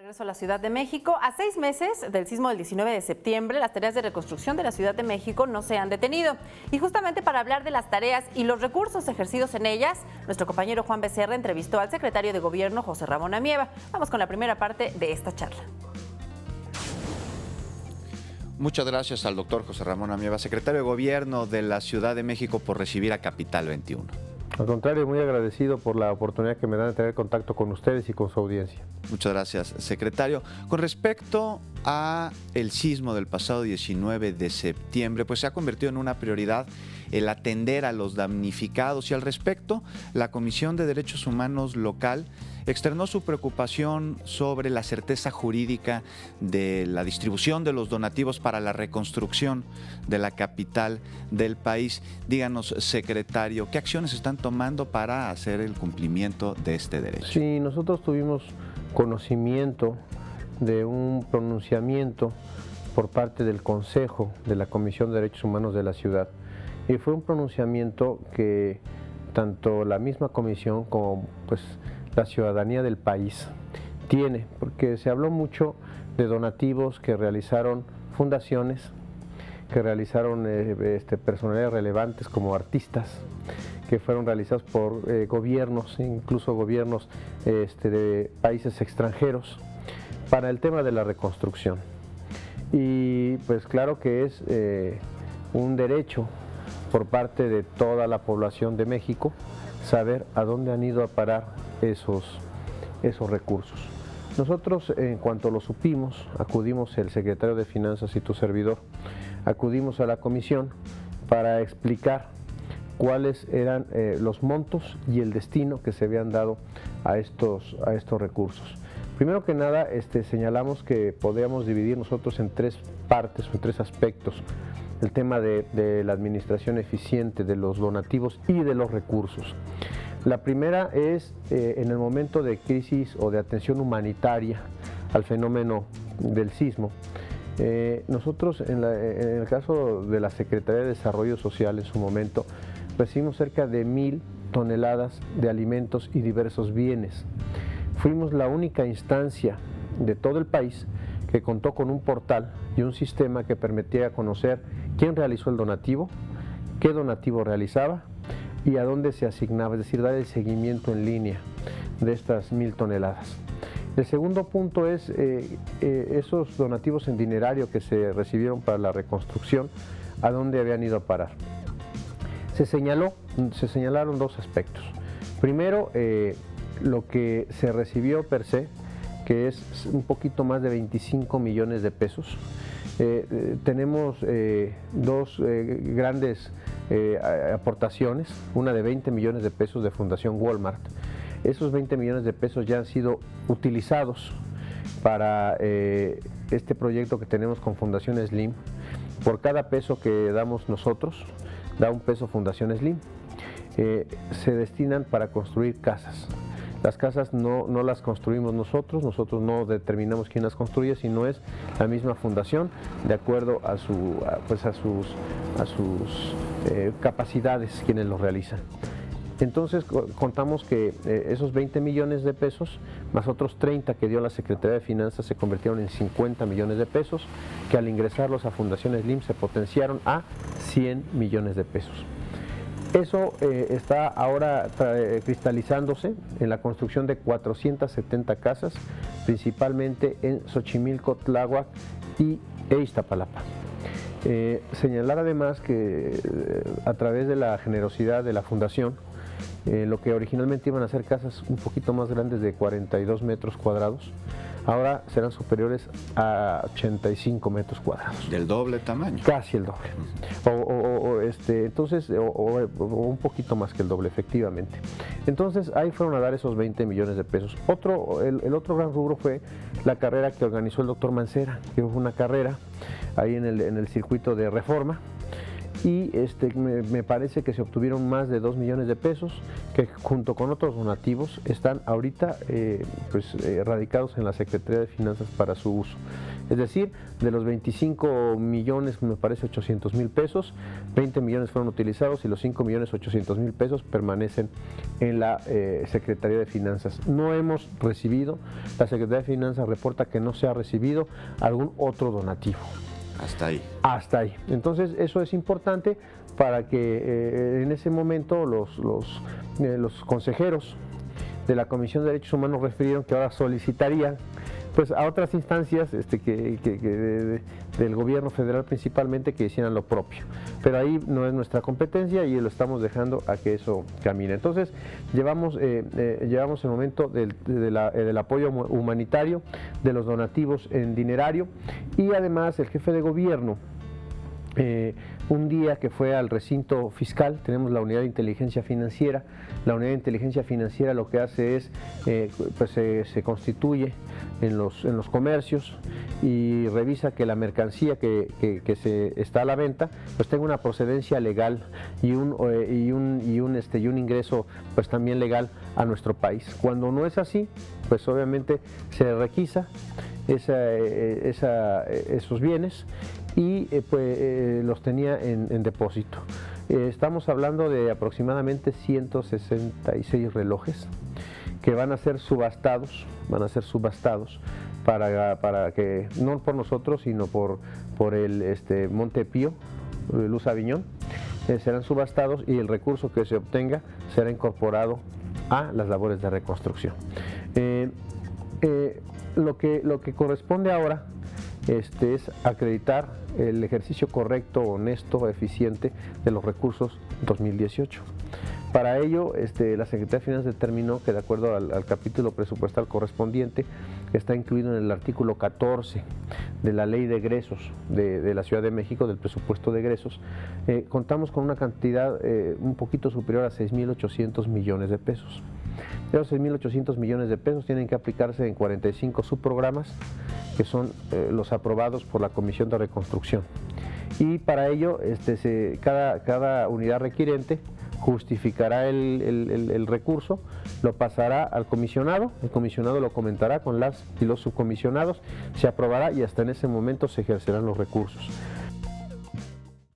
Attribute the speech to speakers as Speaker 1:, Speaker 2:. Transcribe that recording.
Speaker 1: Regreso a la Ciudad de México. A 6 meses del sismo del 19 de septiembre, las tareas de reconstrucción de la Ciudad de México no se han detenido. Y justamente para hablar de las tareas y los recursos ejercidos en ellas, nuestro compañero Juan Becerra entrevistó al secretario de Gobierno, José Ramón Amieva. Vamos con la primera parte de esta charla.
Speaker 2: Muchas gracias al doctor José Ramón Amieva, secretario de Gobierno de la Ciudad de México, por recibir a Capital 21.
Speaker 3: Al contrario, muy agradecido por la oportunidad que me dan de tener contacto con ustedes y con su audiencia.
Speaker 2: Muchas gracias, secretario. Con respecto a el sismo del pasado 19 de septiembre, pues se ha convertido en una prioridad el atender a los damnificados, y al respecto, la Comisión de Derechos Humanos local externó su preocupación sobre la certeza jurídica de la distribución de los donativos para la reconstrucción de la capital del país. Díganos, secretario, ¿qué acciones están tomando para hacer el cumplimiento de este derecho?
Speaker 3: Sí, nosotros tuvimos conocimiento de un pronunciamiento por parte del Consejo de la Comisión de Derechos Humanos de la ciudad, y fue un pronunciamiento que tanto la misma comisión como la ciudadanía del país tiene, porque se habló mucho de donativos que realizaron fundaciones, que realizaron personalidades relevantes como artistas, que fueron realizados por gobiernos, incluso gobiernos de países extranjeros, para el tema de la reconstrucción. Y pues claro que es un derecho por parte de toda la población de México saber a dónde han ido a parar esos recursos. Nosotros, en cuanto lo supimos, acudimos, el secretario de Finanzas y tu servidor, acudimos a la comisión para explicar cuáles eran los montos y el destino que se habían dado a estos recursos. Primero que nada, señalamos que podríamos dividir nosotros en tres partes o en tres aspectos: el tema de la administración eficiente de los donativos y de los recursos. La primera es en el momento de crisis o de atención humanitaria al fenómeno del sismo. Nosotros, en el caso de la Secretaría de Desarrollo Social, en su momento, recibimos cerca de 1,000 toneladas de alimentos y diversos bienes. Fuimos la única instancia de todo el país que contó con un portal y un sistema que permitía conocer quién realizó el donativo, qué donativo realizaba y a dónde se asignaba, es decir, dar el seguimiento en línea de estas 1,000 toneladas. El segundo punto es esos donativos en dinerario que se recibieron para la reconstrucción, a dónde habían ido a parar. Se señalaron dos aspectos. Primero, lo que se recibió per se, que es un poquito más de 25 millones de pesos. Tenemos dos grandes aportaciones, una de 20 millones de pesos de Fundación Walmart. Esos 20 millones de pesos ya han sido utilizados para este proyecto que tenemos con Fundación Slim. Por cada peso que damos nosotros, da un peso Fundación Slim. Se destinan para construir casas. Las casas no las construimos nosotros no determinamos quién las construye, sino es la misma fundación, de acuerdo a sus capacidades quienes lo realizan. Entonces contamos que esos 20 millones de pesos, más otros 30 que dio la Secretaría de Finanzas, se convirtieron en 50 millones de pesos, que al ingresarlos a Fundación Slim se potenciaron a 100 millones de pesos. Eso está ahora cristalizándose en la construcción de 470 casas, principalmente en Xochimilco, Tláhuac e Iztapalapa. Señalar además que a través de la generosidad de la Fundación, lo que originalmente iban a ser casas un poquito más grandes de 42 metros cuadrados, ahora serán superiores a 85 metros cuadrados.
Speaker 2: ¿Del doble tamaño?
Speaker 3: Casi el doble. Entonces, un poquito más que el doble, efectivamente. Entonces, ahí fueron a dar esos 20 millones de pesos. El otro gran rubro fue la carrera que organizó el doctor Mancera, que fue una carrera ahí en el circuito de Reforma, y me parece que se obtuvieron más de 2 millones de pesos que junto con otros donativos están ahorita radicados en la Secretaría de Finanzas para su uso. Es decir, de los 25 millones, me parece 800 mil pesos, 20 millones fueron utilizados y los 5 millones 800 mil pesos permanecen en la Secretaría de Finanzas. No hemos recibido, la Secretaría de Finanzas reporta que no se ha recibido algún otro donativo.
Speaker 2: Hasta ahí.
Speaker 3: Hasta ahí. Entonces eso es importante para que en ese momento los consejeros de la Comisión de Derechos Humanos refirieron que ahora solicitarían pues a otras instancias del gobierno federal principalmente que hicieran lo propio. Pero ahí no es nuestra competencia y lo estamos dejando a que eso camine. Entonces llevamos el momento del apoyo humanitario, de los donativos en dinerario y además el jefe de gobierno un día que fue al recinto fiscal, tenemos la unidad de inteligencia financiera. La unidad de inteligencia financiera lo que hace es, se constituye en los comercios y revisa que la mercancía que se está a la venta pues tenga una procedencia legal y un ingreso pues también legal a nuestro país. Cuando no es así, pues obviamente se requisa esos bienes y los tenía en depósito. Estamos hablando de aproximadamente 166 relojes que van a ser subastados para que, no por nosotros, sino por el Montepío, Luz Aviñón, serán subastados y el recurso que se obtenga será incorporado a las labores de reconstrucción. Lo que corresponde ahora es acreditar el ejercicio correcto, honesto, eficiente de los recursos 2018. Para ello, la Secretaría de Finanzas determinó que de acuerdo al capítulo presupuestal correspondiente, que está incluido en el artículo 14 de la Ley de Egresos de la Ciudad de México, del presupuesto de egresos, contamos con una cantidad un poquito superior a 6.800 millones de pesos. Esos 6.800 millones de pesos tienen que aplicarse en 45 subprogramas, que son los aprobados por la Comisión de Reconstrucción. Y para ello, cada unidad requirente justificará el recurso, lo pasará al comisionado, el comisionado lo comentará con las y los subcomisionados, se aprobará y hasta en ese momento se ejercerán los recursos.